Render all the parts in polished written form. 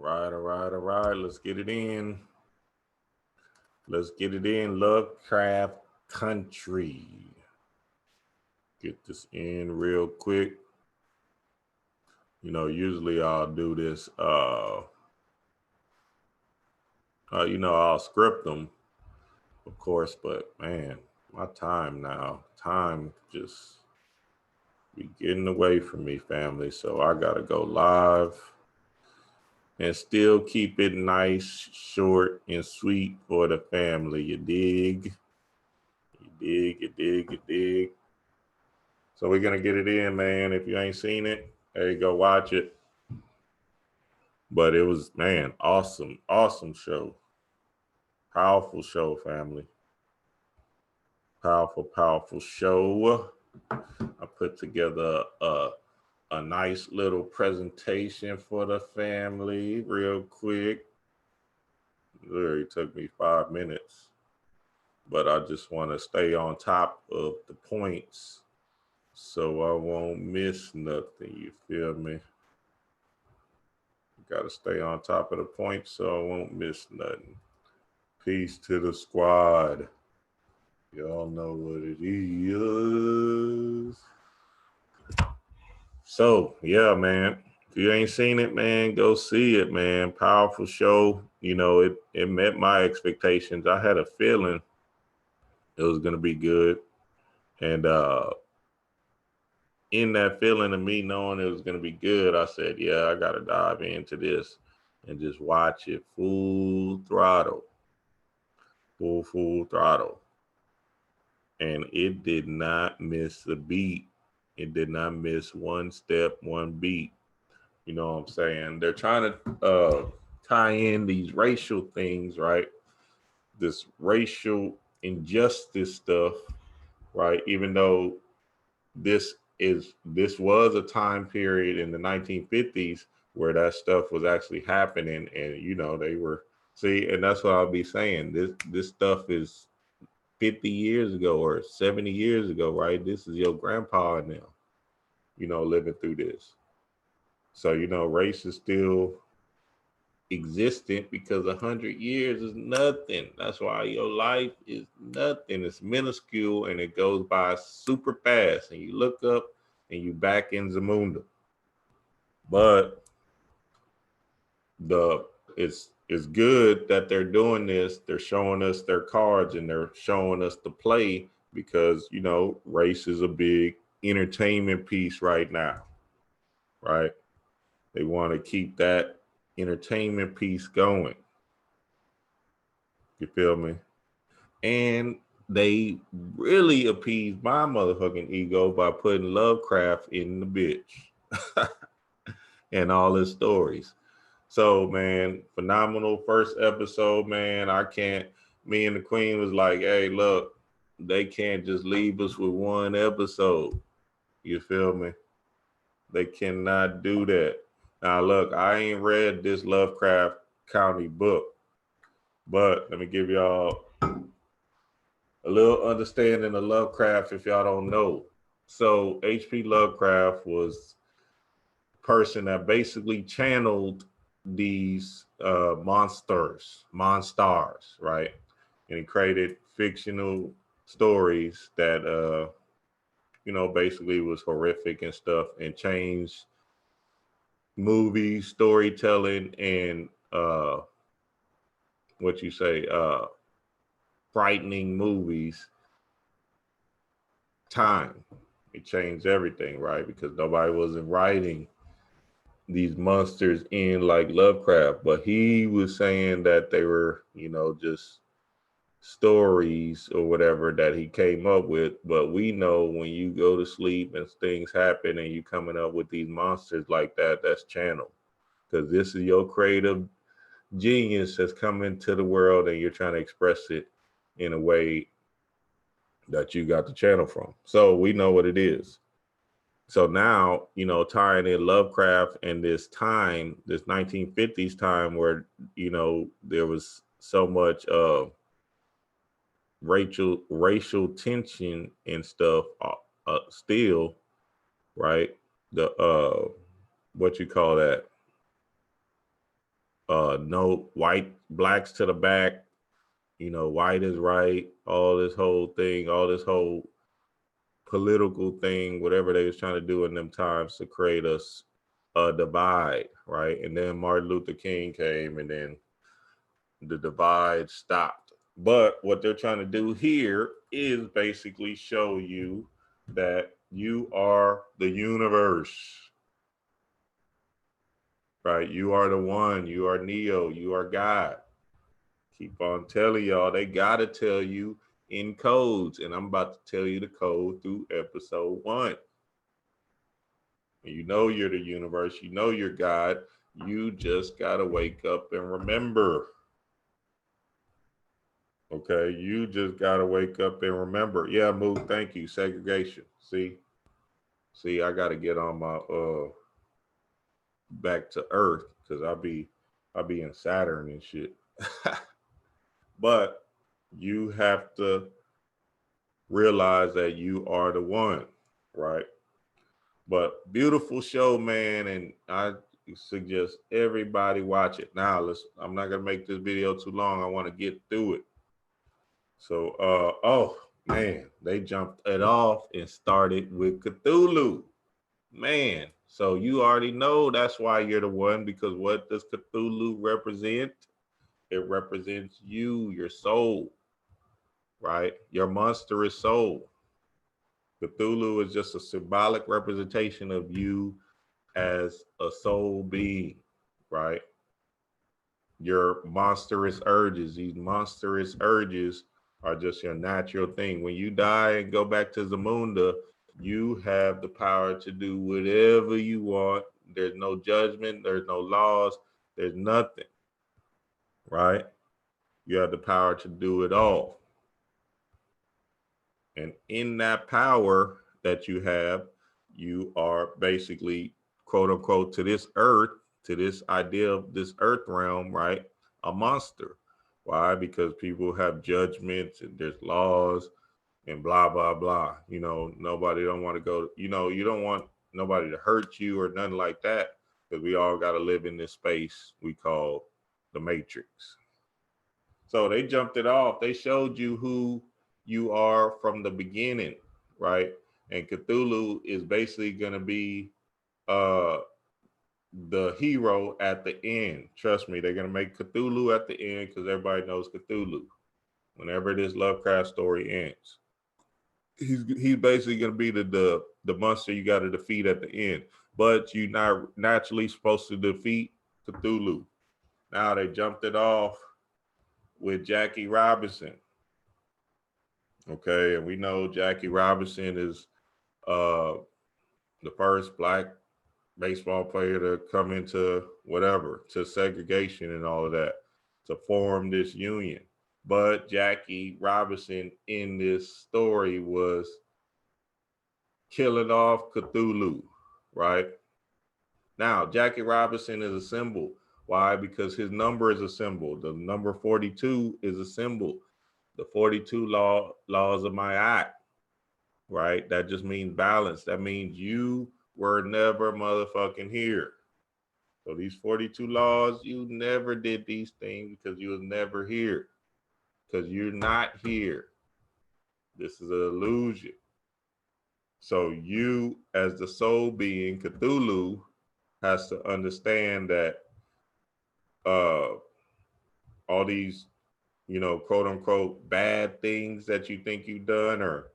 All right. Let's get it in. Let's get it in. Lovecraft Country. Get this in real quick. You know, usually I'll do this. I'll script them, of course, but man, my time just be getting away from me, family. So I gotta go live and still keep it nice, short, and sweet for the family. You dig? You dig. So we're gonna get it in, man. If you ain't seen it, there you go, watch it. But it was, man, awesome show. Powerful show, family. Powerful show. I put together a nice little presentation for the family real quick. It literally took me 5 minutes, but I just want to stay on top of the points so I won't miss nothing. You feel me? Got to stay on top of the points so I won't miss nothing. Peace to the squad. Y'all know what it is. So, yeah, man. If you ain't seen it, man, go see it, man. Powerful show. You know, it met my expectations. I had a feeling it was going to be good. And in that feeling of me knowing it was going to be good, I said, yeah, I got to dive into this and just watch it full throttle. Full throttle. And it did not miss a beat. It did not miss one step, one beat. You know what I'm saying? They're trying to tie in these racial things, right? This racial injustice stuff, right? Even though this was a time period in the 1950s where that stuff was actually happening, and you know they were and that's what I'll be saying. This stuff is 50 years ago or 70 years ago, right? This is your grandpa now, you know, living through this. So, you know, race is still existent because 100 years is nothing. That's why your life is nothing. It's minuscule and it goes by super fast. And you look up and you back in Zamunda. But it's good that they're doing this. They're showing us their cards and they're showing us the play because, you know, race is a big entertainment piece right now, right? They want to keep that entertainment piece going. You feel me? And they really appeased my motherfucking ego by putting Lovecraft in the bitch and all his stories. So, man, phenomenal first episode, man. Me and the queen was like, hey, look, they can't just leave us with one episode. You feel me? They cannot do that. Now, look, I ain't read this Lovecraft County book, but let me give y'all a little understanding of Lovecraft if y'all don't know. So H.P. Lovecraft was a person that basically channeled these monsters, right? And he created fictional stories that, you know, basically was horrific and stuff and changed movie storytelling and frightening movies time. It changed everything, right? Because nobody wasn't writing these monsters in like Lovecraft, but he was saying that they were, you know, just stories or whatever that he came up with. But we know when you go to sleep and things happen and you coming up with these monsters like that, that's channel. Because this is your creative genius that's come into the world and you're trying to express it in a way that you got the channel from. So we know what it is. So now, you know, tying in Lovecraft and this time, this 1950s time where, you know, there was so much racial tension and stuff still, right? The what you call that? no white, blacks to the back, white is right, all this whole thing, all this whole political thing, whatever they was trying to do in them times to create a divide, right? And then Martin Luther King came, and then the divide stopped. But what they're trying to do here is basically show you that you are the universe, right? You are the one, you are Neo, you are God. Keep on telling y'all, they gotta tell you in codes, and I'm about to tell you the code through episode 1. You know you're the universe, you know you're God, you just gotta wake up and remember. Okay, you just gotta wake up and remember. Yeah, Mook, thank you. Segregation. See, I gotta get on my back to Earth because I'll be in Saturn and shit. But you have to realize that you are the one, right? But beautiful show, man, and I suggest everybody watch it. Now, I'm not gonna make this video too long. I want to get through it. So, oh man, they jumped it off and started with Cthulhu, man. So you already know that's why you're the one, because what does Cthulhu represent? It represents you, your soul, right? Your monstrous soul. Cthulhu is just a symbolic representation of you as a soul being, right? Your monstrous urges, these monstrous urges are just your natural thing. When you die and go back to Zamunda, you have the power to do whatever you want. There's no judgment, there's no laws, there's nothing, right? You have the power to do it all. And in that power that you have, you are basically, quote unquote, to this earth, to this idea of this earth realm, right? A monster. Why? Because people have judgments and there's laws and blah, blah, blah. Nobody don't want to go, you don't want nobody to hurt you or nothing like that, because we all got to live in this space we call the Matrix. So they jumped it off. They showed you who you are from the beginning, right? And Cthulhu is basically going to be the hero at the end. Trust me, they're going to make Cthulhu at the end because everybody knows Cthulhu. Whenever this Lovecraft story ends, he's basically going to be the monster you got to defeat at the end. But you're not naturally supposed to defeat Cthulhu. Now they jumped it off with Jackie Robinson. Okay, and we know Jackie Robinson is the first Black baseball player to come into to segregation and all of that, to form this union. But Jackie Robinson in this story was killing off Cthulhu, right? Now, Jackie Robinson is a symbol. Why? Because his number is a symbol. The number 42 is a symbol. The 42 laws of Ma'at, right? That just means balance. That means you were never motherfucking here. So these 42 laws, you never did these things because you was never here. Because you're not here. This is an illusion. So you, as the soul being, Cthulhu, has to understand that all these, quote unquote, bad things that you think you've done, or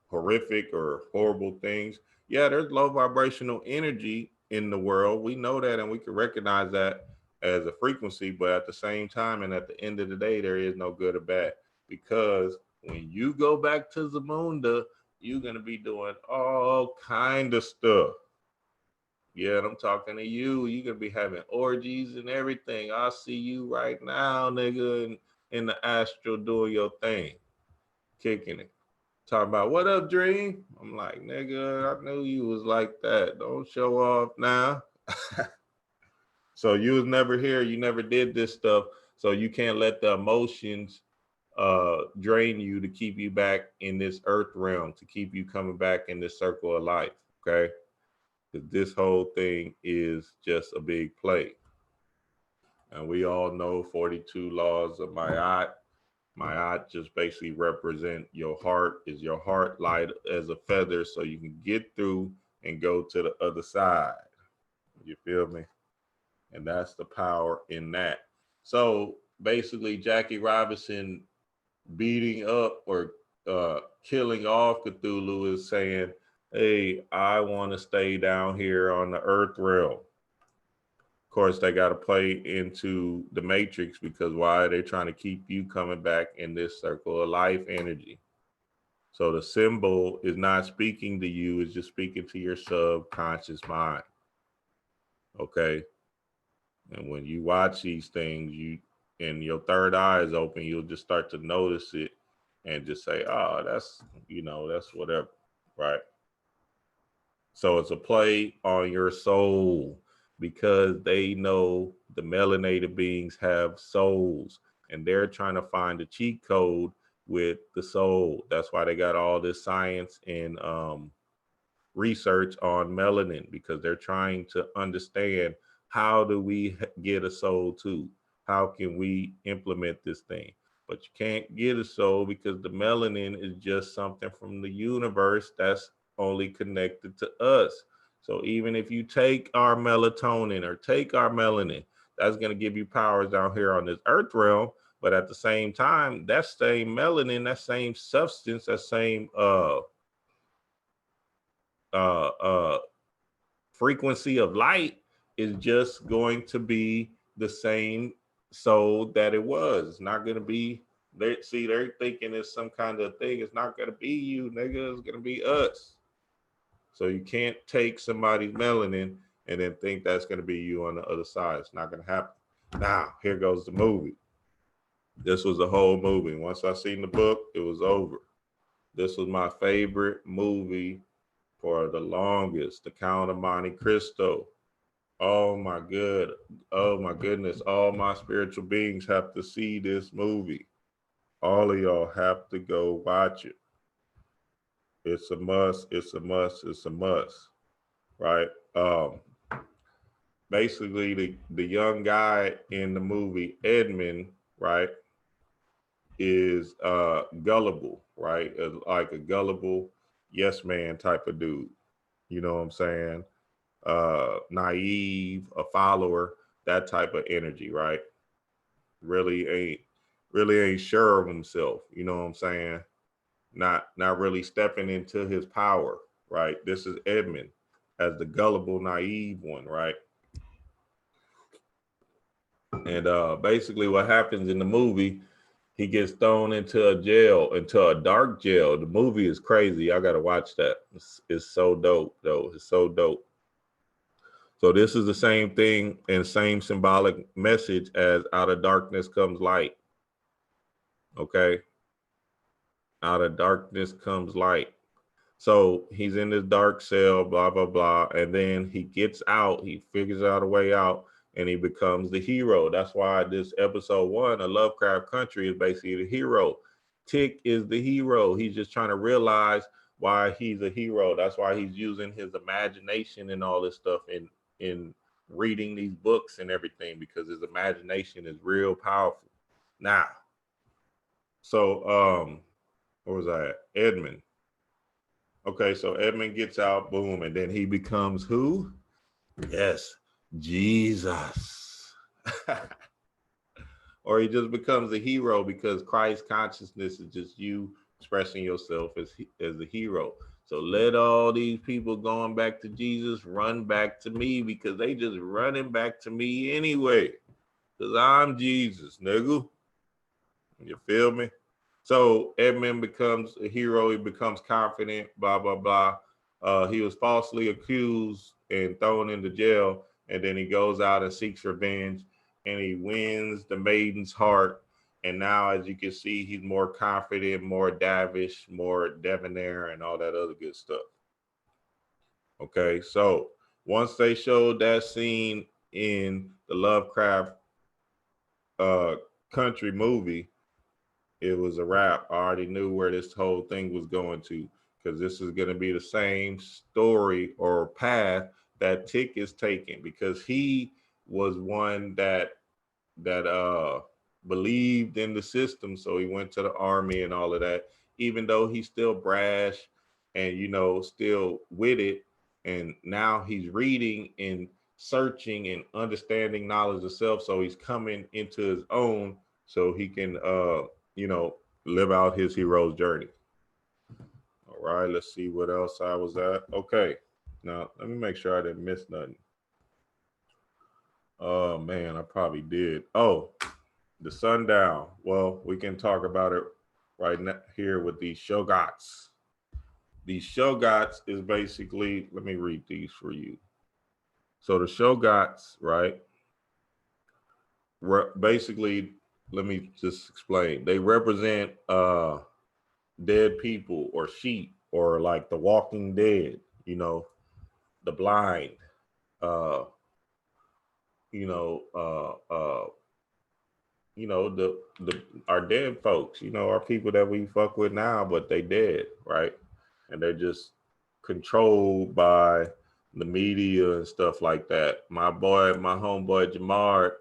horrific or horrible things. Yeah, there's low vibrational energy in the world. We know that, and we can recognize that as a frequency, but at the same time, and at the end of the day, there is no good or bad, because when you go back to Zamunda, you're going to be doing all kind of stuff. Yeah, I'm talking to you. You're going to be having orgies and everything. I see you right now, nigga, in the astral doing your thing, kicking it. Talking about, what up, Dream? I'm like, nigga, I knew you was like that. Don't show off now. So you was never here. You never did this stuff. So you can't let the emotions drain you to keep you back in this earth realm, to keep you coming back in this circle of life, okay? Because this whole thing is just a big play. And we all know 42 laws of Ma'at. Ma'at just basically represent your heart. Is your heart light as a feather so you can get through and go to the other side? You feel me? And that's the power in that. So basically, Jackie Robinson beating up or killing off Cthulhu is saying, hey, I want to stay down here on the earth realm. Of course, they got to play into the matrix because why are they trying to keep you coming back in this circle of life energy? So the symbol is not speaking to you, it's just speaking to your subconscious mind. Okay. And when you watch these things, you and your third eye is open, you'll just start to notice it and just say, oh, that's, that's whatever. Right. So it's a play on your soul because they know the melanated beings have souls and they're trying to find a cheat code with the soul. That's why they got all this science and research on melanin, because they're trying to understand, how do we get a soul too? How can we implement this thing? But you can't get a soul because the melanin is just something from the universe that's only connected to us. So even if you take our melatonin or take our melanin, that's going to give you powers down here on this earth realm. But at the same time, that same melanin, that same substance, that same uh, uh, frequency of light is just going to be the same soul that it was. It's not going to be, they're thinking it's some kind of thing. It's not going to be you, nigga. It's going to be us. So you can't take somebody's melanin and then think that's going to be you on the other side. It's not going to happen. Now, here goes the movie. This was the whole movie. Once I seen the book, it was over. This was my favorite movie for the longest, The Count of Monte Cristo. Oh my goodness. All my spiritual beings have to see this movie. All of y'all have to go watch it. It's a must, it's a must, it's a must. Right? Basically the young guy in the movie, Edmund, right, is gullible, right? Like a gullible yes man type of dude. You know what I'm saying? Naive, a follower, that type of energy, right? Really ain't sure of himself. You know what I'm saying? Not really stepping into his power, right? This is Edmund as the gullible, naive one, right? And basically what happens in the movie, he gets thrown into a jail, into a dark jail. The movie is crazy. I gotta watch that. It's so dope, though. It's so dope. So this is the same thing and same symbolic message as out of darkness comes light. Okay. Out of darkness comes light. So he's in this dark cell, blah, blah, blah. And then he gets out, he figures out a way out, and he becomes the hero. That's why this episode 1 of Lovecraft Country is basically the hero. Tick is the hero. He's just trying to realize why he's a hero. That's why he's using his imagination and all this stuff in reading these books and everything, because his imagination is real powerful. Now, so where was I at? Edmund. Okay, so Edmund gets out, boom, and then he becomes who? Yes, Jesus. Or he just becomes a hero because Christ consciousness is just you expressing yourself as a hero. So let all these people going back to Jesus run back to me, because they just running back to me anyway. Because I'm Jesus, nigga. You feel me? So Edmund becomes a hero. He becomes confident, blah, blah, blah. He was falsely accused and thrown into jail. And then he goes out and seeks revenge, and he wins the maiden's heart. And now, as you can see, he's more confident, more davish, more debonair, and all that other good stuff. Okay, so once they showed that scene in the Lovecraft country movie, it was a wrap. I already knew where this whole thing was going to, because this is going to be the same story or path that Tick is taking, because he was one that that believed in the system. So he went to the army and all of that, even though he's still brash and, you know, still with it. And now he's reading and searching and understanding knowledge of self. So he's coming into his own so he can, you know, live out his hero's journey. All right, let's see what else I was at. Okay, now let me make sure I didn't miss nothing. Oh man, I probably did. Oh, the sundown. Well, we can talk about it right now here with these shoggoths. These shoggoths is basically, let me read these for you. So the shoggoths, right? Basically, let me just explain. They represent dead people or sheep or like the walking dead, you know, the blind, uh, you know, you know, the our dead folks, you know, our people that we fuck with now, but they dead, right? And they're just controlled by the media and stuff like that. My homeboy Jamar,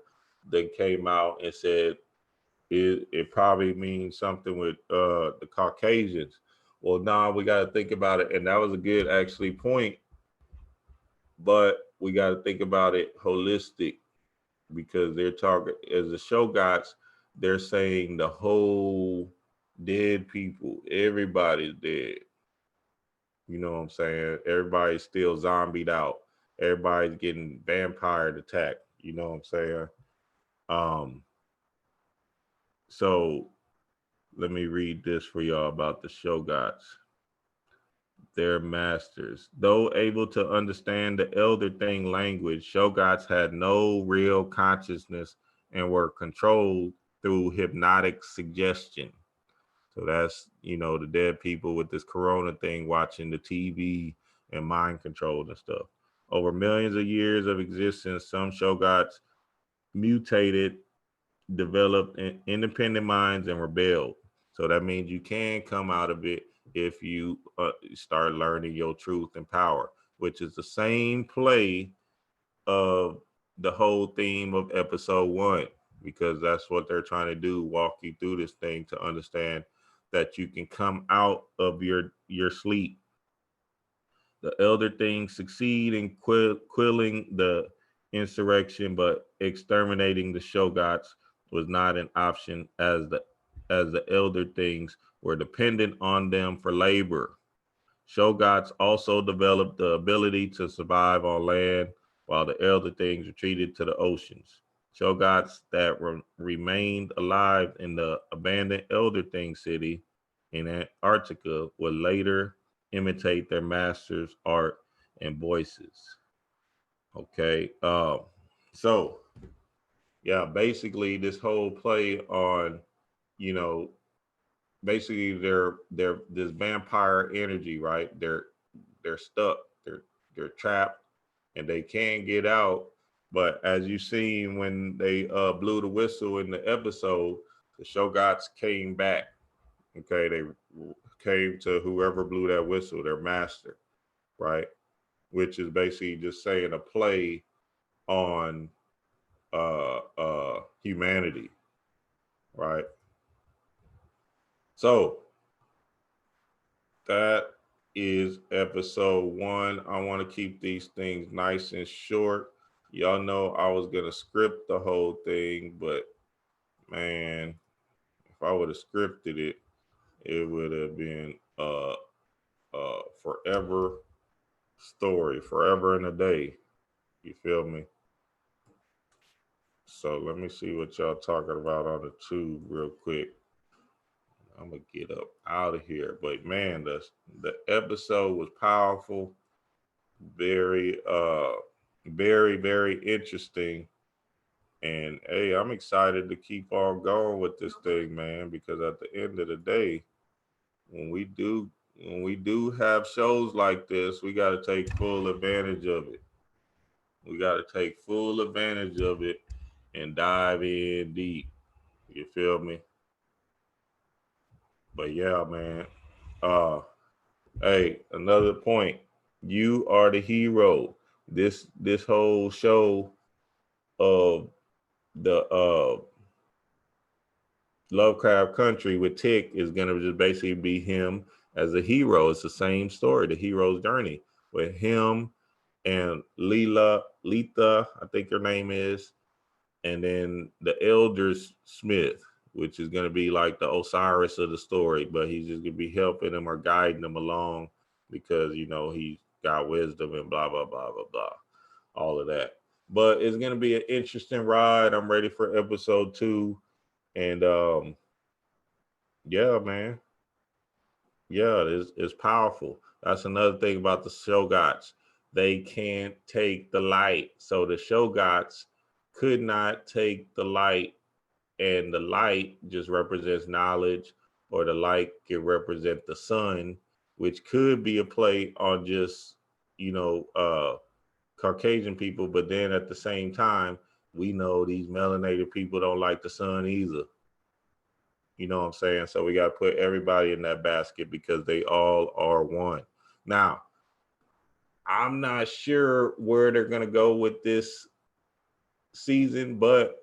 that came out and said it probably means something with the Caucasians. Well, nah, we got to think about it, and that was a good actually point, but we got to think about it holistic, because they're talking as the shoggoths, they're saying the whole dead people, everybody's dead. You know what I'm saying? Everybody's still zombied out. Everybody's getting vampire attacked. You know what I'm saying? Um, so let me read this for y'all about the shoggoths. Their masters. Though able to understand the elder thing language, shoggoths had no real consciousness and were controlled through hypnotic suggestion. So that's, you know, the dead people with this corona thing watching the TV and mind controlled and stuff. Over millions of years of existence, some shoggoths mutated, developed independent minds, and rebelled. So that means you can come out of it if you start learning your truth and power, which is the same play of the whole theme of episode 1, because that's what they're trying to do, walk you through this thing to understand that you can come out of your sleep. The elder things succeed in quelling the insurrection, but exterminating the shoggoths was not an option, as the elder things were dependent on them for labor. Shoggoths also developed the ability to survive on land, while the elder things retreated to the oceans. Shoggoths that remained alive in the abandoned elder thing city in Antarctica would later imitate their masters' art and voices. Okay. So yeah, basically this whole play on, you know, basically they're this vampire energy, right? They're stuck, they're trapped, and they can't get out. But as you seen when they blew the whistle in the episode, the shoggoths came back. Okay, they came to whoever blew that whistle, their master, right? Which is basically just saying a play on humanity, right? So that is episode 1. I want to keep these things nice and short. Y'all know I was gonna script the whole thing, but man, if I would have scripted it, it would have been forever story, forever and a day. You feel me? So let me see what y'all talking about on the tube real quick. I'm gonna get up out of here. But man, the episode was powerful, very very interesting. And hey, I'm excited to keep on going with this thing, man, because at the end of the day, when we do have shows like this, we got to take full advantage of it. We got to take full advantage of it and dive in deep. You feel me? But yeah, man. Hey, another point. You are the hero. This whole show of the Lovecraft country with Tick is going to just basically be him as a hero. It's the same story, the hero's journey, with him and Letha, I think her name is, and then the Elder Smith, which is going to be like the Osiris of the story, but he's just going to be helping them or guiding them along because, you know, he's got wisdom and blah, blah, blah, blah, blah, all of that. But it's going to be an interesting ride. I'm ready for episode 2. And yeah, man. Yeah, it's powerful. That's another thing about the shoggoths. They can't take the light. So the shoggoths could not take the light, and the light just represents knowledge, or the light can represent the sun, which could be a play on just, you know, Caucasian people. But then at the same time, we know these melanated people don't like the sun either. You know what I'm saying? So we got to put everybody in that basket because they all are one. Now, I'm not sure where they're going to go with this season, but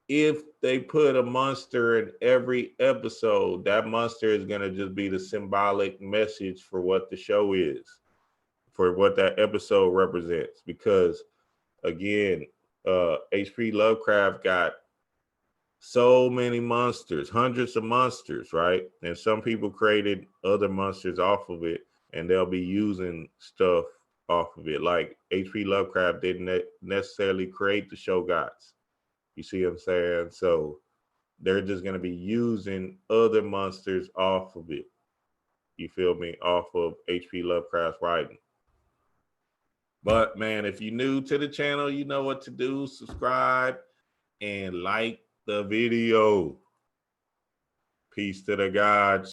if they put a monster in every episode, that monster is going to just be the symbolic message for what the show is, for what that episode represents. Because again, H.P. Lovecraft got so many monsters, hundreds of monsters, right? And some people created other monsters off of it, and they'll be using stuff off of it. Like H.P. Lovecraft didn't necessarily create the shoggoths. You see what I'm saying? So they're just going to be using other monsters off of it. You feel me? Off of H.P. Lovecraft's writing. But man, if you're new to the channel, you know what to do. Subscribe and like the video. Peace to the gods.